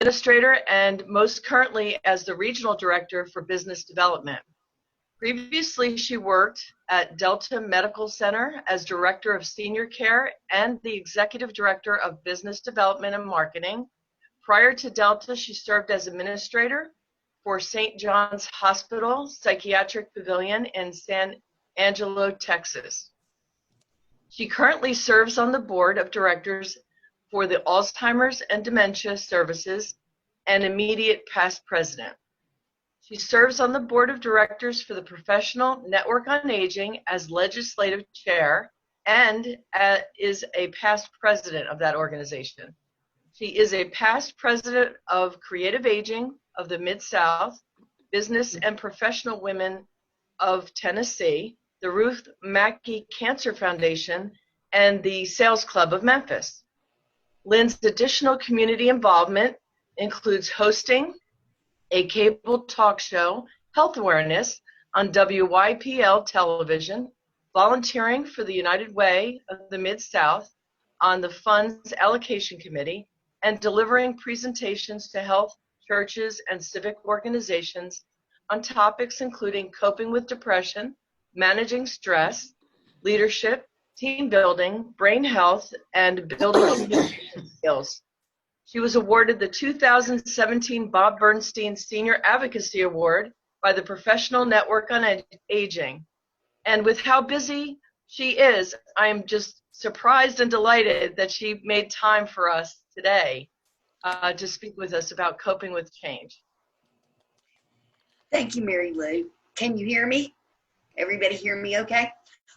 administrator and most currently as the regional director for business development. Previously, she worked at Delta Medical Center as director of senior care and the executive director of business development and marketing. Prior to Delta, she served as administrator for St. John's Hospital Psychiatric Pavilion in San Angelo, Texas. She currently serves on the board of directors for the Alzheimer's and Dementia Services and immediate past president. She serves on the board of directors for the Professional Network on Aging as legislative chair and is a past president of that organization. She is a past president of Creative Aging of the Mid-South, Business and Professional Women of Tennessee, the Ruth Mackey Cancer Foundation, and the Sales Club of Memphis. Lynn's additional community involvement includes hosting a cable talk show, Health Awareness, on WYPL television, volunteering for the United Way of the Mid-South on the Funds Allocation Committee, and delivering presentations to health, churches, and civic organizations on topics including coping with depression, managing stress, leadership, team building, brain health, and building communication skills. She was awarded the 2017 Bob Bernstein Senior Advocacy Award by the Professional Network on Aging. And with how busy she is, I am just surprised and delighted that she made time for us today to speak with us about coping with change. Thank you, Mary Lou. Can you hear me? Everybody hear me okay?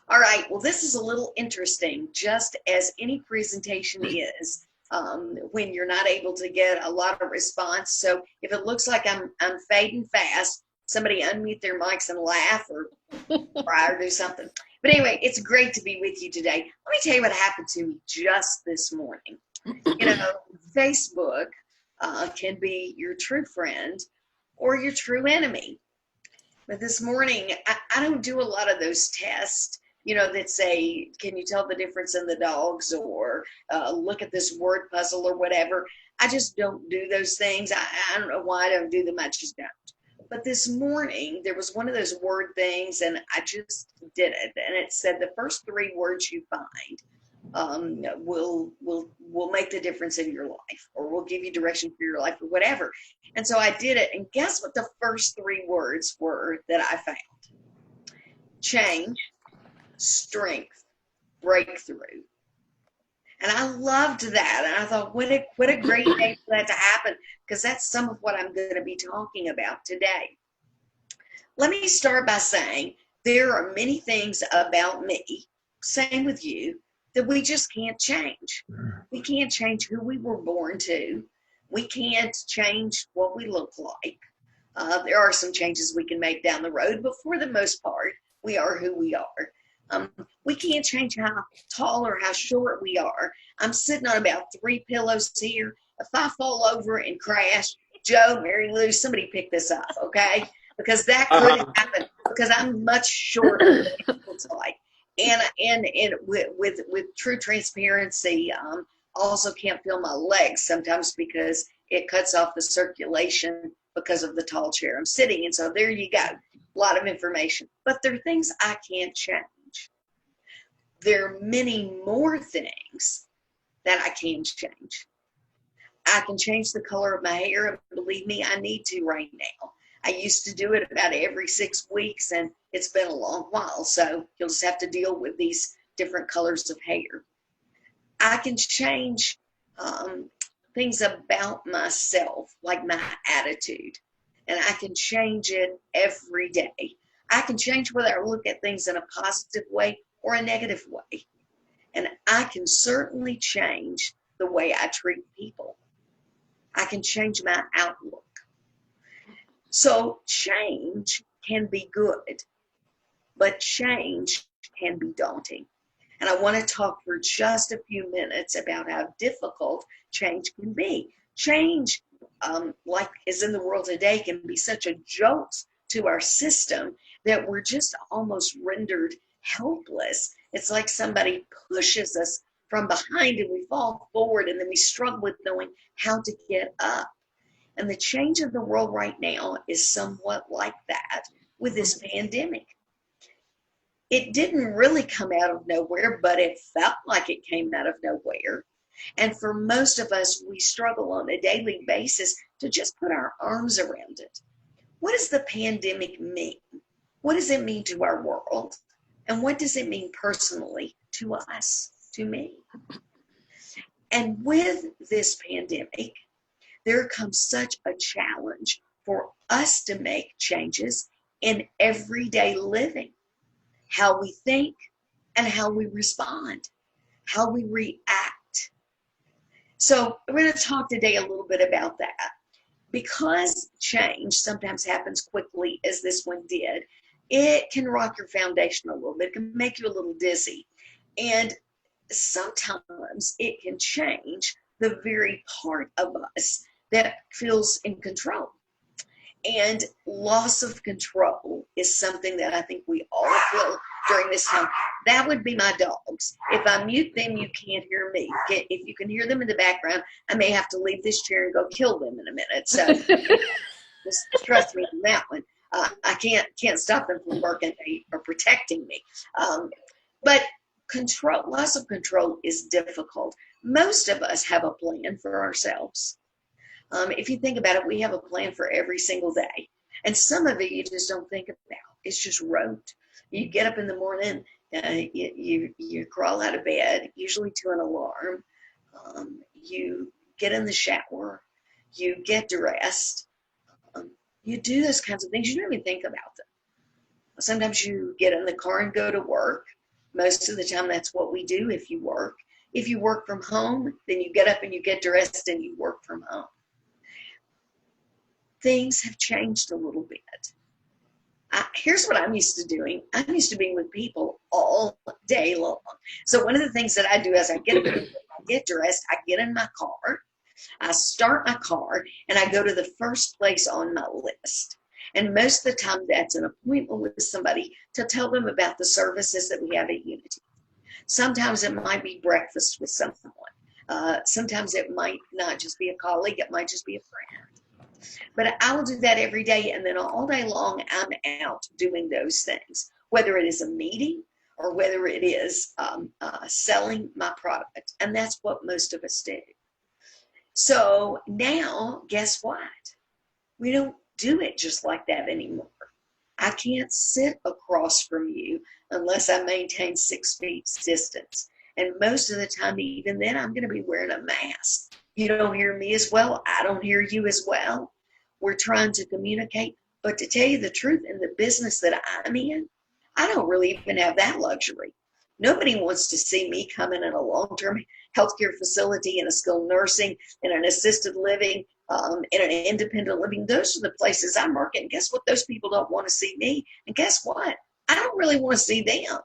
All right, well, this is a little interesting, just as any presentation is. When you're not able to get a lot of response. So if it looks like I'm fading fast, somebody unmute their mics and laugh or cry or do something. But anyway, it's great to be with you today. Let me tell you what happened to me just this morning. You know, Facebook can be your true friend or your true enemy. But this morning, I don't do a lot of those tests, you know, that say, can you tell the difference in the dogs, or look at this word puzzle or whatever. I just don't do those things. I don't know why I don't do them. I just don't. But this morning, there was one of those word things, and I just did it. And it said the first three words you find will make the difference in your life, or will give you direction for your life, or whatever. And so I did it. And guess what the first three words were that I found? Change, strength, breakthrough. And I loved that. And I thought, what a great day for that to happen, because that's some of what I'm going to be talking about today. Let me start by saying there are many things about me, same with you, that we just can't change. We can't change who we were born to. We can't change what we look like. There are some changes we can make down the road, but for the most part, we are who we are. We can't change how tall or how short we are. I'm sitting on about 3 pillows here. If I fall over and crash, Joe, Mary Lou, somebody pick this up, okay? Because that could happen, because I'm much shorter than it looks like. And with true transparency, also can't feel my legs sometimes because it cuts off the circulation because of the tall chair I'm sitting in. So there you go. A lot of information. But there are things I can't change. There are many more things that I can change. I can change the color of my hair, and believe me, I need to right now. I used to do it about every 6 weeks, and it's been a long while, so you'll just have to deal with these different colors of hair. I can change things about myself, like my attitude, and I can change it every day. I can change whether I look at things in a positive way or a negative way. And I can certainly change the way I treat people. I can change my outlook. So change can be good, but change can be daunting. And I want to talk for just a few minutes about how difficult change can be. Change, like is in the world today, can be such a jolt to our system that we're just almost rendered helpless. It's like somebody pushes us from behind and we fall forward, and then we struggle with knowing how to get up. And the change of the world right now is somewhat like that with this pandemic. It didn't really come out of nowhere, but it felt like it came out of nowhere. And for most of us, we struggle on a daily basis to just put our arms around it. What does the pandemic mean? What does it mean to our world? And what does it mean personally to us, to me? And with this pandemic, there comes such a challenge for us to make changes in everyday living, how we think and how we respond, how we react. So we're going to talk today a little bit about that. Because change sometimes happens quickly, as this one did, it can rock your foundation a little bit. It can make you a little dizzy. And sometimes it can change the very part of us that feels in control. And loss of control is something that I think we all feel during this time. That would be my dogs. If I mute them, you can't hear me. If you can hear them in the background, I may have to leave this chair and go kill them in a minute. So just trust me on that one. I can't stop them from working or protecting me. But loss of control is difficult. Most of us have a plan for ourselves. If you think about it, we have a plan for every single day. And some of it you just don't think about. It's just rote. You get up in the morning, you crawl out of bed, usually to an alarm. You get in the shower. You get dressed. You do those kinds of things. You don't even think about them. Sometimes you get in the car and go to work. Most of the time, that's what we do if you work. If you work from home, then you get up and you get dressed and you work from home. Things have changed a little bit. Here's what I'm used to doing. I'm used to being with people all day long. So one of the things that I do is I get dressed, I get in my car, I start my car, and I go to the first place on my list. And most of the time, that's an appointment with somebody to tell them about the services that we have at Unity. Sometimes it might be breakfast with someone. Sometimes it might not just be a colleague, it might just be a friend. But I will do that every day, and then all day long, I'm out doing those things, whether it is a meeting or whether it is selling my product. And that's what most of us do. So now, guess what? We don't do it just like that anymore. I can't sit across from you unless I maintain 6 feet distance. And most of the time, even then, I'm going to be wearing a mask. You don't hear me as well. I don't hear you as well. We're trying to communicate. But to tell you the truth, in the business that I'm in, I don't really even have that luxury. Nobody wants to see me coming in a long-term healthcare facility, in a skilled nursing, in an assisted living, in an independent living. Those are the places I'm working. Guess what? Those people don't want to see me. And guess what? I don't really want to see them.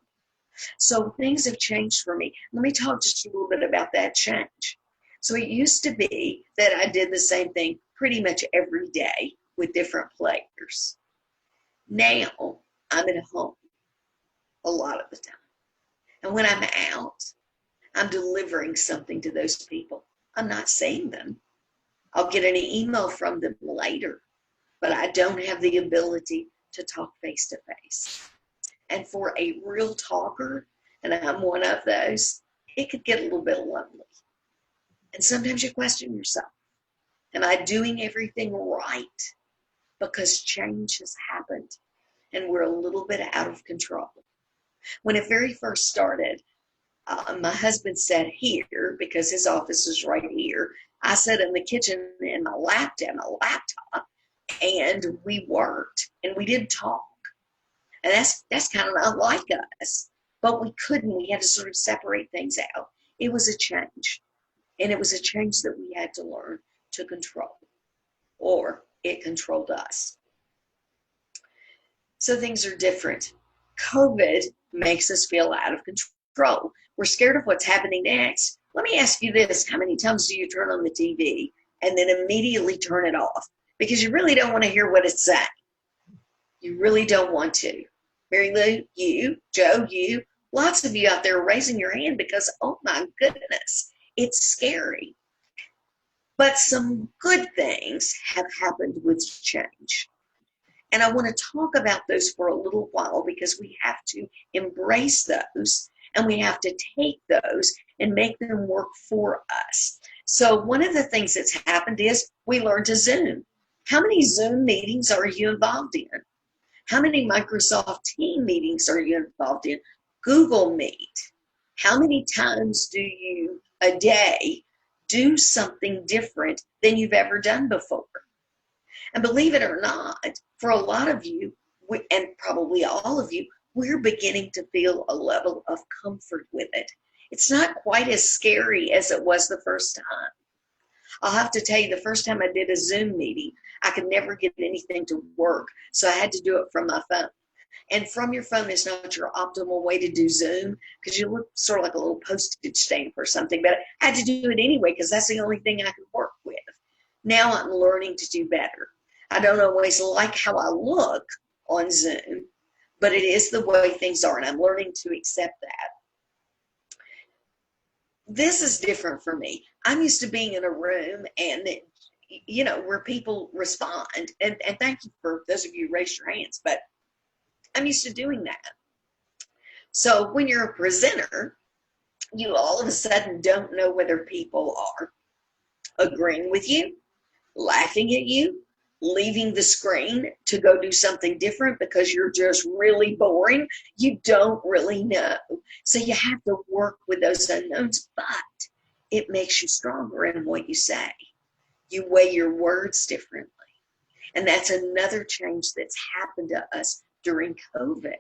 So things have changed for me. Let me talk just a little bit about that change. So it used to be that I did the same thing pretty much every day with different players. Now I'm at home a lot of the time. And when I'm out, I'm delivering something to those people. I'm not seeing them. I'll get an email from them later, but I don't have the ability to talk face to face. And for a real talker, and I'm one of those, it could get a little bit lonely. And sometimes you question yourself. Am I doing everything right? Because change has happened and we're a little bit out of control. When it very first started, my husband sat here because his office is right here. I sat in the kitchen in my laptop, and we worked and we didn't talk. And that's kind of not like us. But we couldn't. We had to sort of separate things out. It was a change. And it was a change that we had to learn to control, or it controlled us. So things are different. COVID makes us feel out of control. We're scared of what's happening next. Let me ask you this. How many times do you turn on the TV and then immediately turn it off? Because you really don't want to hear what it's saying. You really don't want to. Mary Lou, you, Joe, you, lots of you out there are raising your hand because, oh my goodness, it's scary. But some good things have happened with change. And I want to talk about those for a little while because we have to embrace those and we have to take those and make them work for us. So one of the things that's happened is we learned to Zoom. How many Zoom meetings are you involved in? How many Microsoft Team meetings are you involved in? Google Meet. How many times do you a day do something different than you've ever done before? And believe it or not, for a lot of you, and probably all of you, we're beginning to feel a level of comfort with it. It's not quite as scary as it was the first time. I'll have to tell you, the first time I did a Zoom meeting, I could never get anything to work, so I had to do it from my phone. And from your phone is not your optimal way to do Zoom because you look sort of like a little postage stamp or something, but I had to do it anyway because that's the only thing I could work with. Now I'm learning to do better. I don't always like how I look on Zoom, but it is the way things are, and I'm learning to accept that. This is different for me. I'm used to being in a room and, you know, where people respond. And thank you for those of you who raised your hands, but I'm used to doing that. So when you're a presenter, you all of a sudden don't know whether people are agreeing with you, laughing at you, leaving the screen to go do something different because you're just really boring. You don't really know. So you have to work with those unknowns, but it makes you stronger in what you say. You weigh your words differently. And that's another change that's happened to us during COVID.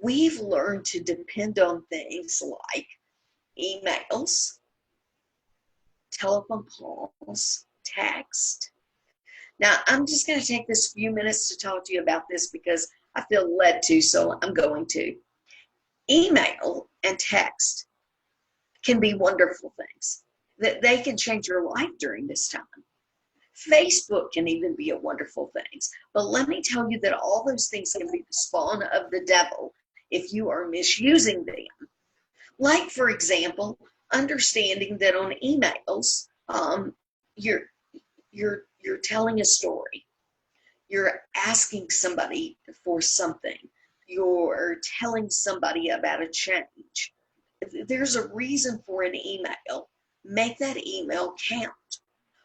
We've learned to depend on things like emails, telephone calls, text. Now, I'm just going to take this few minutes to talk to you about this because I feel led to, so I'm going to. Email and text can be wonderful things. That they can change your life during this time. Facebook can even be a wonderful thing. But let me tell you that all those things can be the spawn of the devil if you are misusing them. Like, for example, understanding that on emails, you're telling a story. You're asking somebody for something. You're telling somebody about a change. If there's a reason for an email. Make that email count.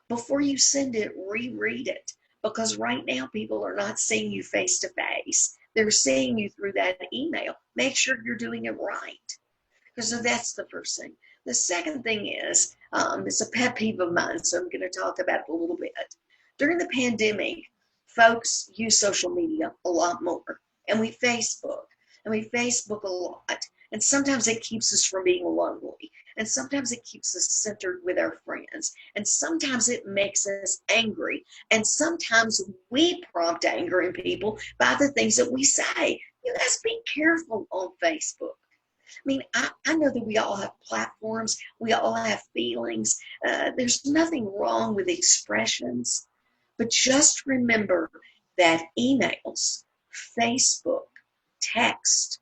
Before you send it, reread it. Because right now, people are not seeing you face to face. They're seeing you through that email. Make sure you're doing it right. So that's the first thing. The second thing is, it's a pet peeve of mine, so I'm going to talk about it a little bit. During the pandemic, folks use social media a lot more. And we Facebook a lot. And sometimes it keeps us from being lonely. And sometimes it keeps us centered with our friends. And sometimes it makes us angry. And sometimes we prompt anger in people by the things that we say. You guys be careful on Facebook. I mean, I know that we all have platforms. We all have feelings. There's nothing wrong with expressions. But just remember that emails, Facebook, text,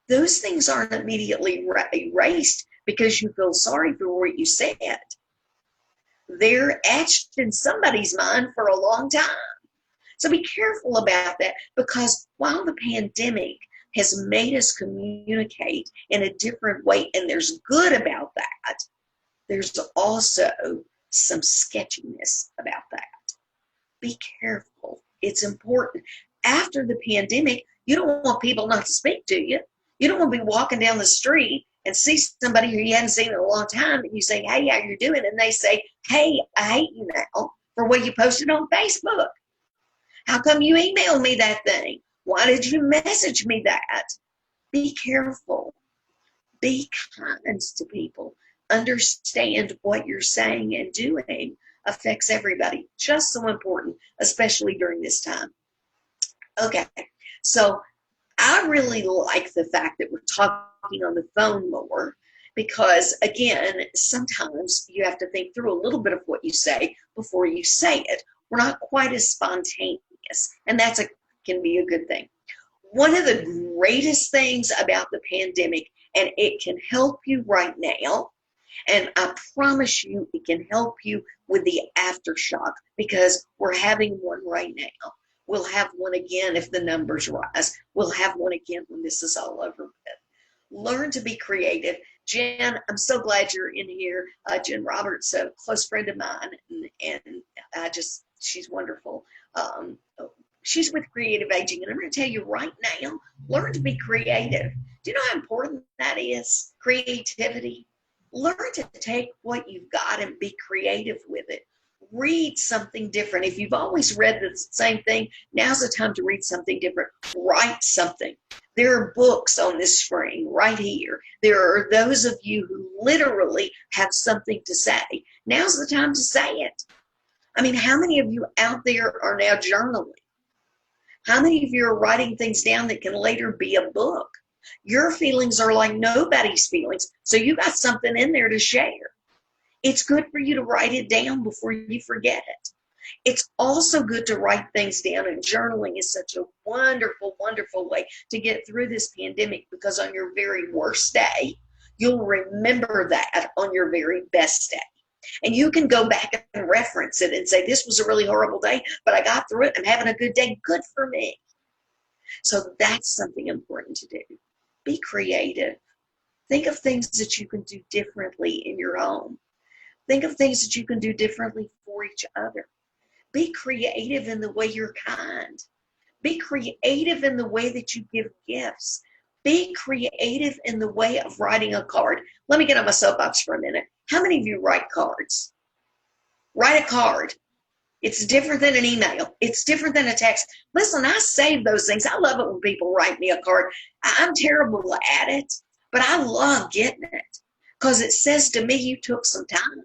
those things aren't immediately erased because you feel sorry for what you said. They're etched in somebody's mind for a long time. So be careful about that, because while the pandemic has made us communicate in a different way, and there's good about that, there's also some sketchiness about that. Be careful. It's important. After the pandemic, you don't want people not to speak to you. You don't want to be walking down the street and see somebody who you haven't seen in a long time, and you say, hey, how you doing? And they say, hey, I hate you now for what you posted on Facebook. How come you emailed me that thing? Why did you message me that? Be careful. Be kind to people. Understand what you're saying and doing affects everybody. Just so important, especially during this time. Okay, so I really like the fact that we're talking on the phone more because, again, sometimes you have to think through a little bit of what you say before you say it. We're not quite as spontaneous, and can be a good thing. One of the greatest things about the pandemic, and it can help you right now, And I promise you, it can help you with the aftershock, because we're having one right now. We'll have one again if the numbers rise. We'll have one again when this is all over with. Learn to be creative. Jen, I'm so glad you're in here. Jen Roberts, a close friend of mine, and she's wonderful. She's with Creative Aging, and I'm going to tell you right now, learn to be creative. Do you know how important that is? Creativity. Learn to take what you've got and be creative with it. Read something different. If you've always read the same thing, now's the time to read something different. Write something. There are books on this screen right here. There are those of you who literally have something to say. Now's the time to say it. I mean, how many of you out there are now journaling? How many of you are writing things down that can later be a book? Your feelings are like nobody's feelings, so you got something in there to share. It's good for you to write it down before you forget it. It's also good to write things down, and journaling is such a wonderful, wonderful way to get through this pandemic, because on your very worst day, you'll remember that on your very best day. And you can go back and reference it and say, this was a really horrible day, but I got through it. I'm having a good day. Good for me. So that's something important to do. Be creative. Think of things that you can do differently in your home. Think of things that you can do differently for each other. Be creative in the way you're kind. Be creative in the way that you give gifts. Be creative in the way of writing a card. Let me get on my soapbox for a minute. How many of you write cards? Write a card. It's different than an email. It's different than a text. Listen, I save those things. I love it when people write me a card. I'm terrible at it, but I love getting it because it says to me you took some time.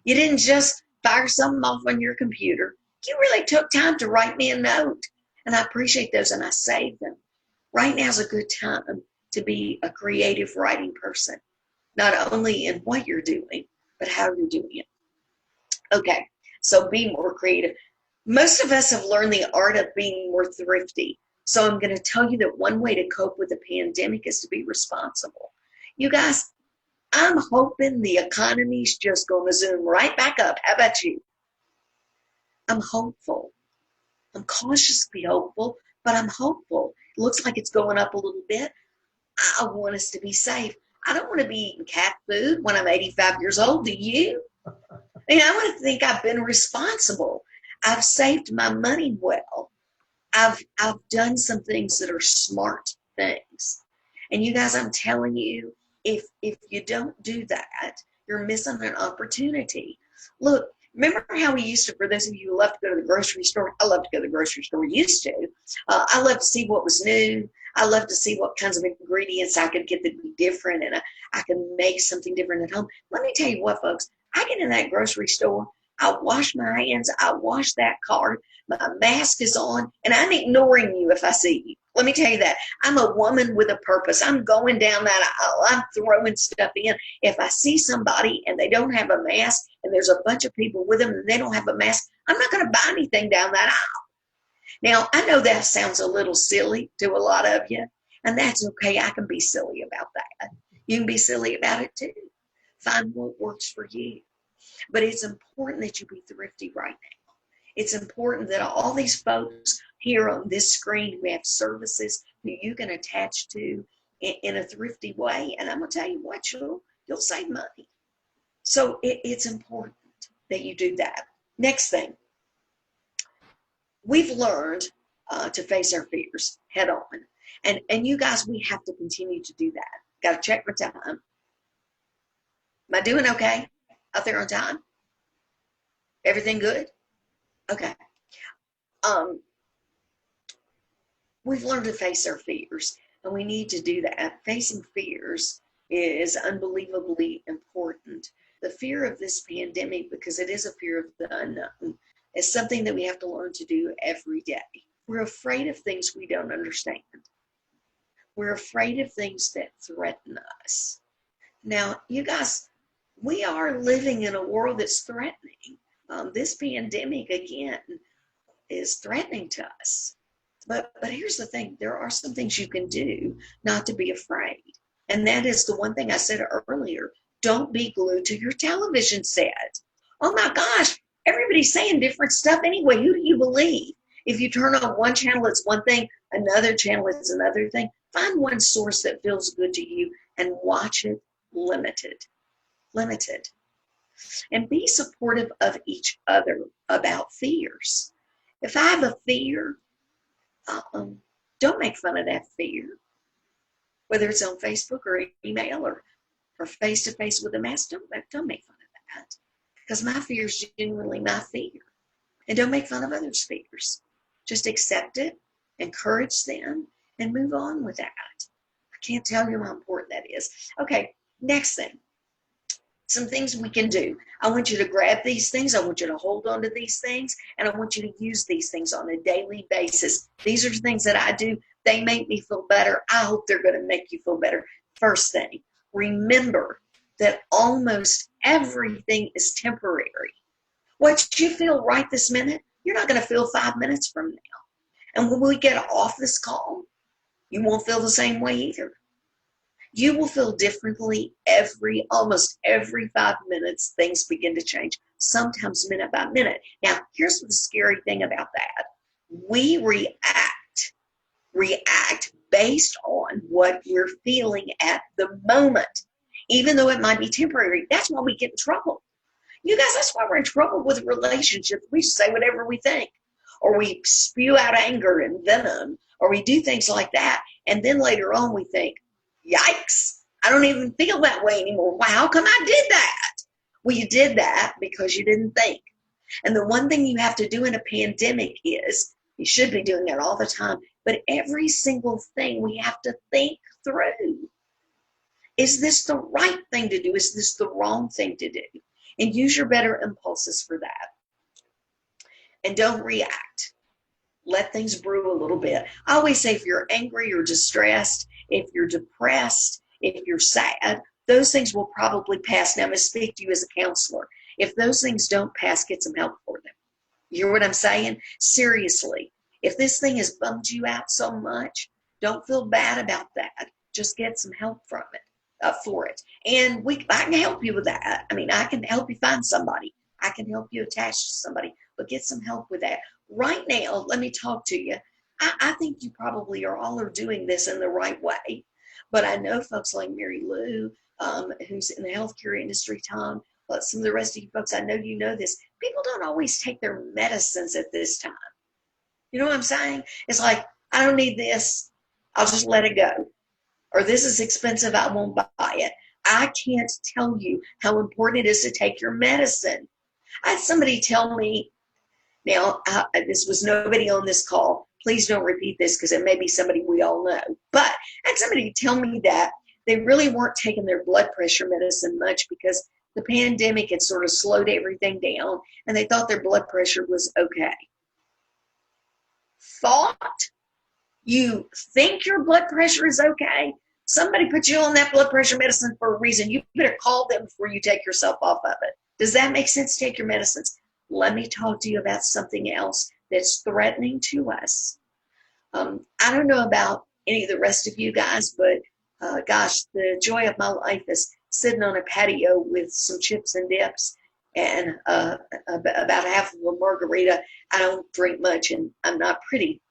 You didn't just fire something off on your computer. You really took time to write me a note, and I appreciate those, and I save them. Right now is a good time to be a creative writing person, not only in what you're doing, but how you're doing it. Okay, so be more creative. Most of us have learned the art of being more thrifty. So I'm going to tell you that one way to cope with the pandemic is to be responsible. You guys, I'm hoping the economy's just going to zoom right back up. How about you? I'm hopeful. I'm cautiously hopeful, but I'm hopeful. It looks like it's going up a little bit. I want us to be safe. I don't want to be eating cat food when I'm 85 years old. Do you? I mean, I want to think I've been responsible. I've saved my money well. I've done some things that are smart things. And you guys, I'm telling you, if you don't do that, you're missing an opportunity. Look, remember how we used to, for those of you who love to go to the grocery store, I love to go to the grocery store, used to. I love to see what was new. I love to see what kinds of ingredients I could get that would be different, and I can make something different at home. Let me tell you what, folks, I get in that grocery store, I wash my hands, I wash that cart, my mask is on, and I'm ignoring you if I see you. Let me tell you that. I'm a woman with a purpose. I'm going down that aisle. I'm throwing stuff in. If I see somebody and they don't have a mask and there's a bunch of people with them and they don't have a mask, I'm not going to buy anything down that aisle. Now, I know that sounds a little silly to a lot of you, and that's okay. I can be silly about that. You can be silly about it too. Find what works for you. But it's important that you be thrifty right now. It's important that all these folks here on this screen who have services that you can attach to in a thrifty way, and I'm going to tell you what, you'll save money. So it's important that you do that. Next thing, we've learned to face our fears head on. And you guys, we have to continue to do that. Got to check my time. Am I doing okay out there on time? Everything good? Okay. We've learned to face our fears, and we need to do that. Facing fears is unbelievably important. The fear of this pandemic, because it is a fear of the unknown, is something that we have to learn to do every day. We're afraid of things we don't understand. We're afraid of things that threaten us. Now, you guys, we are living in a world that's threatening. This pandemic, again, is threatening to us. But here's the thing. There are some things you can do not to be afraid. And that is the one thing I said earlier. Don't be glued to your television set. Oh my gosh, everybody's saying different stuff anyway. Who do you believe? If you turn on one channel, it's one thing, another channel, it's another thing. Find one source that feels good to you and watch it limited. Limited. And be supportive of each other about fears. If I have a fear, don't make fun of that fear. Whether it's on Facebook or email or face-to-face with a mask, don't make fun of that. Because my fear is genuinely my fear. And don't make fun of others' fears. Just accept it, encourage them, and move on with that. I can't tell you how important that is. Okay, next thing. Some things we can do. I want you to grab these things. I want you to hold on to these things. And I want you to use these things on a daily basis. These are things that I do. They make me feel better. I hope they're going to make you feel better. First thing, remember that almost everything is temporary. What you feel right this minute, you're not going to feel 5 minutes from now. And when we get off this call, you won't feel the same way either. You will feel differently almost every 5 minutes. Things begin to change, sometimes minute by minute. Now, here's the scary thing about that. We react based on what we're feeling at the moment, even though it might be temporary. That's why we get in trouble. You guys, that's why we're in trouble with relationships. We say whatever we think, or we spew out anger and venom, or we do things like that. And then later on we think, yikes, I don't even feel that way anymore. Wow, how come I did that? Well, you did that because you didn't think. And the one thing you have to do in a pandemic is, you should be doing it all the time, but every single thing we have to think through. Is this the right thing to do? Is this the wrong thing to do? And use your better impulses for that. And don't react. Let things brew a little bit. I always say if you're angry or distressed, if you're depressed, if you're sad, those things will probably pass. Now, I'm going to speak to you as a counselor. If those things don't pass, get some help for them. You hear what I'm saying? Seriously. If this thing has bummed you out so much, don't feel bad about that. Just get some help from it. For it. And I can help you with that. I mean, I can help you find somebody. I can help you attach to somebody, but get some help with that. Right now, let me talk to you. I think you probably all are doing this in the right way, but I know folks like Mary Lou, who's in the healthcare industry, Tom, some of the rest of you folks, I know you know this. People don't always take their medicines at this time. You know what I'm saying? It's like, I don't need this. I'll just let it go. Or this is expensive, I won't buy it. I can't tell you how important it is to take your medicine. I had somebody tell me, now this was nobody on this call, please don't repeat this because it may be somebody we all know, but I had somebody tell me that they really weren't taking their blood pressure medicine much because the pandemic had sort of slowed everything down and they thought their blood pressure was okay. Thought? You think your blood pressure is okay? Somebody put you on that blood pressure medicine for a reason. You better call them before you take yourself off of it. Does that make sense? Take your medicines. Let me talk to you about something else that's threatening to us. I don't know about any of the rest of you guys, but gosh, the joy of my life is sitting on a patio with some chips and dips and about half of a margarita. I don't drink much and I'm not pretty,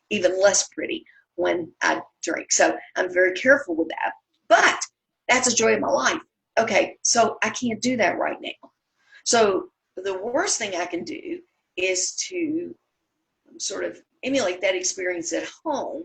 even less pretty when I drink. So I'm very careful with that. But that's a joy of my life. Okay, so I can't do that right now. So the worst thing I can do is to sort of emulate that experience at home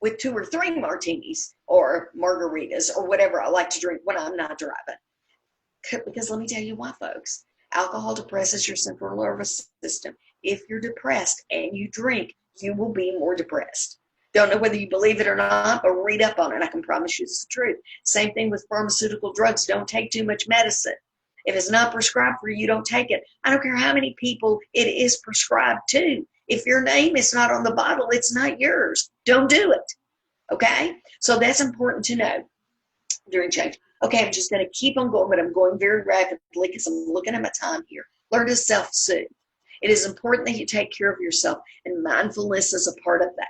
with 2 or 3 martinis or margaritas or whatever I like to drink when I'm not driving. Because let me tell you why, folks. Alcohol depresses your central nervous system. If you're depressed and you drink, you will be more depressed. Don't know whether you believe it or not, but read up on it. I can promise you it's the truth. Same thing with pharmaceutical drugs. Don't take too much medicine. If it's not prescribed for you, don't take it. I don't care how many people it is prescribed to. If your name is not on the bottle, it's not yours. Don't do it. Okay? So that's important to know during change. Okay, I'm just going to keep on going, but I'm going very rapidly because I'm looking at my time here. Learn to self-soothe. It is important that you take care of yourself, and mindfulness is a part of that.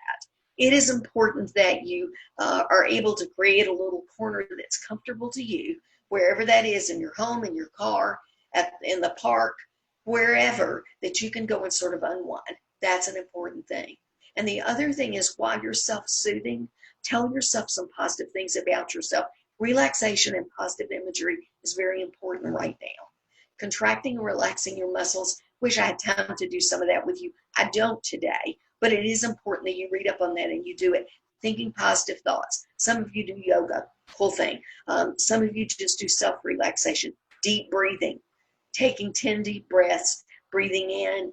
It is important that you are able to create a little corner that's comfortable to you wherever that is, in your home, in your car, in the park, wherever, that you can go and sort of unwind. That's an important thing. And the other thing is, while you're self-soothing, tell yourself some positive things about yourself. Relaxation and positive imagery is very important right now. Contracting and relaxing your muscles. Wish I had time to do some of that with you. I don't today, but it is important that you read up on that and you do it. Thinking positive thoughts. Some of you do yoga, cool thing. Some of you just do self-relaxation, deep breathing, taking 10 deep breaths, breathing in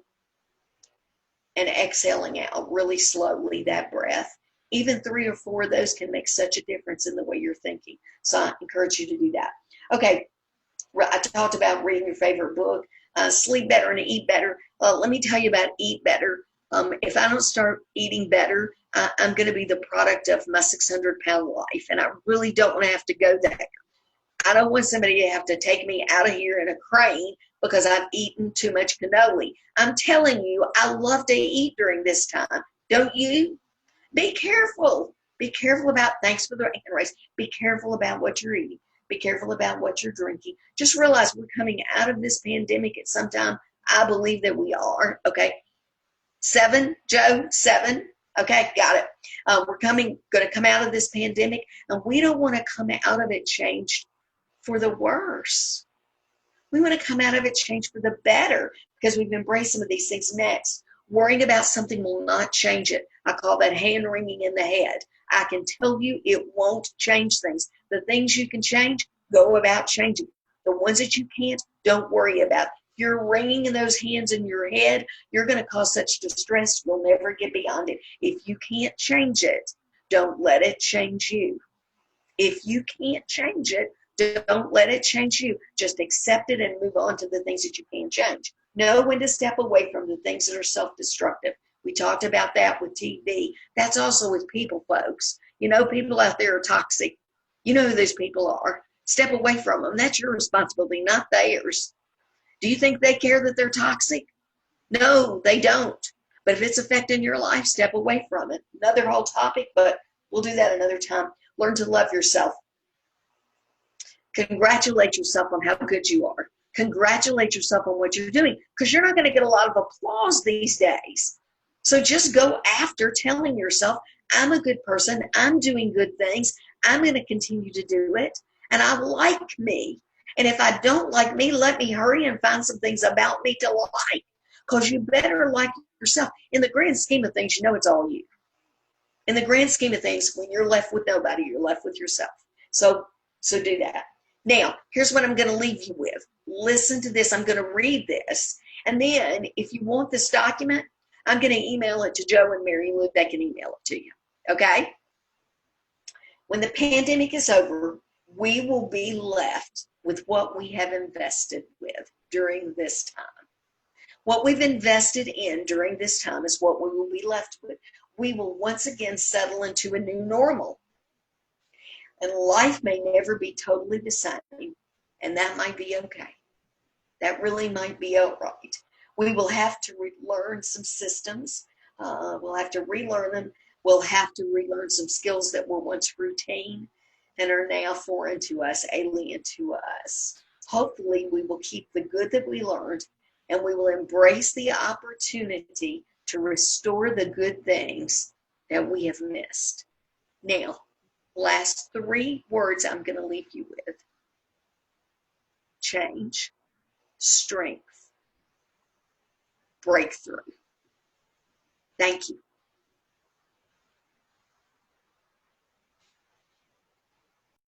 and exhaling out really slowly, that breath. Even 3 or 4 of those can make such a difference in the way you're thinking. So I encourage you to do that. Okay, I talked about reading your favorite book, sleep better and eat better. Let me tell you about eat better. If I don't start eating better, I'm going to be the product of my 600-pound life, and I really don't want to have to go there. I don't want somebody to have to take me out of here in a crane because I've eaten too much cannoli. I'm telling you, I love to eat during this time. Don't you? Be careful. Be careful about, thanks for the hand raise, be careful about what you're eating. Be careful about what you're drinking. Just realize we're coming out of this pandemic at some time. I believe that we are. Okay. 7, Joe, 7. Okay, got it. We're going to come out of this pandemic, and we don't want to come out of it changed for the worse. We want to come out of it changed for the better because we've embraced some of these things. Next, worrying about something will not change it. I call that hand wringing in the head. I can tell you it won't change things. The things you can change, go about changing. The ones that you can't, don't worry about. You're wringing in those hands in your head, you're going to cause such distress, you'll never get beyond it. If you can't change it, don't let it change you. If you can't change it, don't let it change you. Just accept it and move on to the things that you can change. Know when to step away from the things that are self-destructive. We talked about that with TV. That's also with people, folks. You know, people out there are toxic. You know who those people are. Step away from them. That's your responsibility, not theirs. Do you think they care that they're toxic? No, they don't. But if it's affecting your life, step away from it. Another whole topic, but we'll do that another time. Learn to love yourself. Congratulate yourself on how good you are. Congratulate yourself on what you're doing, because you're not going to get a lot of applause these days. So just go after telling yourself, I'm a good person. I'm doing good things. I'm going to continue to do it. And I like me. And if I don't like me, let me hurry and find some things about me to like, because you better like yourself. In the grand scheme of things, you know it's all you. In the grand scheme of things, when you're left with nobody, you're left with yourself. So do that. Now, here's what I'm going to leave you with. Listen to this. I'm going to read this. And then if you want this document, I'm going to email it to Joe and Mary Lou. They can email it to you. Okay? When the pandemic is over, we will be left with what we have invested with during this time. What we've invested in during this time is what we will be left with. We will once again settle into a new normal. And life may never be totally the same. And that might be okay. That really might be all right. We will have to relearn some systems. We'll have to relearn them. We'll have to relearn some skills that were once routine and are now foreign to us, alien to us. Hopefully, we will keep the good that we learned, and we will embrace the opportunity to restore the good things that we have missed. Now, last 3 words I'm going to leave you with. Change, strength, breakthrough. Thank you.